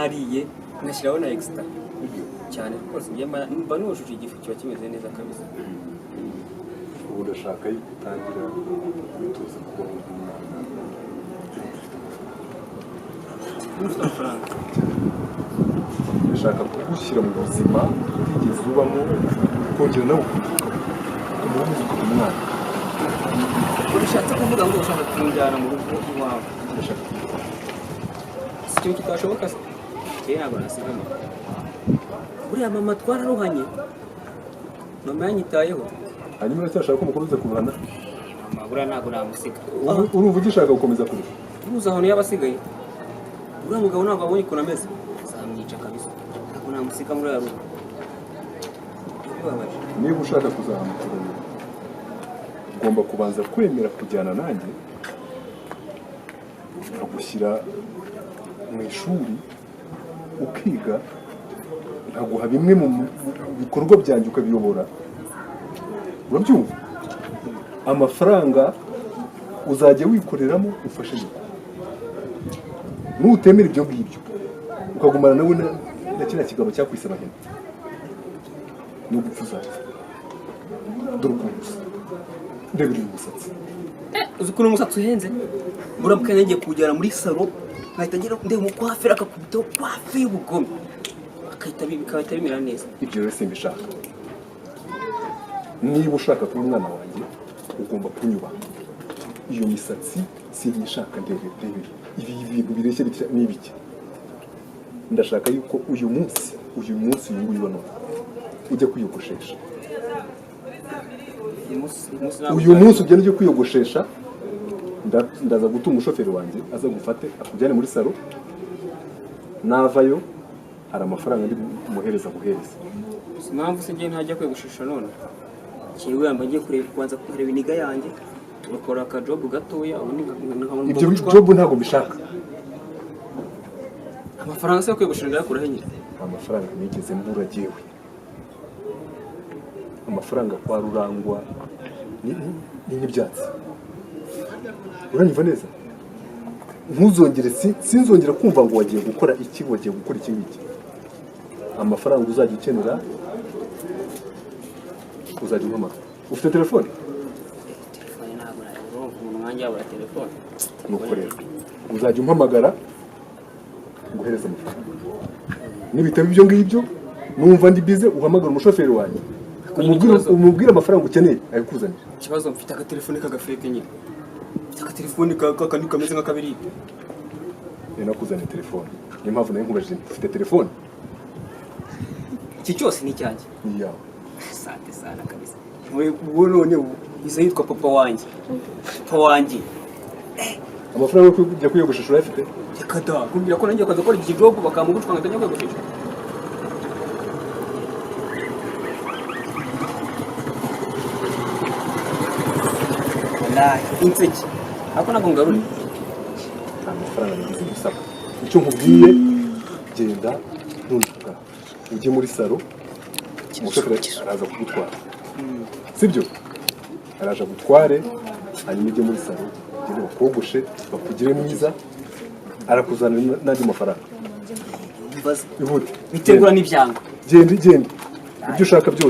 nariye ngashyiraho na extra cyane rwose mba nujuje igifu kiba kimeze neza kabisa. ubu ndashaka yuko utangira kwitoza kubaho nk'umwana ufite amafaranga. ndashaka kugushyira mu buzima utigeze ubamo ukongera nawe ukamuha umwana. Urashatse kuvuga ngo ushaka kunjyana mu rugo iwawe? ndashaka Si cyo kitashoboka se? Kera ntabwo nasiga mama. Buriya mama twararuhanye, mama yanyitayeho. hanyuma uracyashaka ko mukomeza kuburana? Mama buriya ntabwo namusiga. urumva ugishaka gukomeza kurusha? Uruzi ahantu yabasigaye, uriya mugabo ntabwo abonye ukuntu ameze, zamwica kabisa. Ntabwo namusiga muri uriya rugo. niba ushaka kuzamukira ugomba kubanza kwemera kujyana nanjye nkagushyira mu ishuri ukiga, nkaguha bimwe mu bikorwa byanjye ukabiyobora. urabyumva? amafaranga uzajya wikoreramo ufashe nyoko. nutemera ibyo ngibyo ukagumana nawe na kiriya kigabo cyakwise abahene, ni ugupfa uzapfa. dore ukuntu usa, ndebera uyu musatsi. Uzi ukuntu umusatsi uhenze? Buramuka ngiye kujyana muri salo, nkahita ngira ndeba umukwafera akakubitaho kwafe y'ubugome, bikahita bimera neza. ibyo rero simbishaka. niba ushaka kuba umwana wanjye ugomba kunyubaha. iyo misatsi sinyishaka. ndebera ibi bintu bireshya bitya n'ibiki. ndashaka yuko uyu munsi uyu nguyu wa none ujya kwiyogoshesha. uyu munsi ugenda ujya kwiyogoshesha. ndaza gutuma umushoferi wanjye aza gufate akujyane muri salo. navayo hari amafaranga ndi kumuhereza guhereza. Impamvu se ngiye ntajya kwiyogoshesha none? Kiwe yamba ngiye kubanza kureba iniga yanjye, tugakora akajobu gatoya, ubundi nkabona ibyo jobu ntabwo mbishaka. amafaranga se yo kwiyogoshesha ndayakura he nyine? amafaranga nigeze mbura jyewe. amafaranga kwa Rurangwa ni n'ibyatsi. uranyumva neza? ntuzongere sinzongera kumva ngo wagiye gukora iki ngiki. amafaranga uzajya ukenera uzajya umpamagara. ufite telefone? Telefone ntabwo nayibura, umuntu nkanjye yabura telefone. nuko rero uzajya umpamagara nguhereza amafaranga. nibitaba ibyo ngibyo numva ndi bize uhamagara umushoferi wanjye umubwire amafaranga ukeneye ayikuzanira. Ikibazo mfite agatelefone k'agafeke nyine. Mfite agatelefone kakandi kameze nk'akabiribwa. nakuzaniye telefone. niyo mpamvu nayo nkubajije ufite telefone? Iki cyose ni icyanjye. ni iyawe. Asante sana kabisa. Wowe none isa yitwa papa wanjye. Papa wanjye. amafaranga yo kujya kwiyogoshesha urayafite? Reka da, kumbwira ko nanjye akaza gukora iki job bakamugucwa nkajya kwiyogoshesha. Inseki. Ako ntabwo ngaruri. nta mafaranga nigeze gusaba. icyo nkubwiye genda ntuntuka ujye muri salo umushoferi araza kugutwara. sibyo? araje agutware hanyuma ujye muri salo ugende bakogoshe bakugire mwiza arakuzanira n'andi mafaranga. Mbaze. ihute Bitegura n'ibyango. genda ibyo ushaka byose.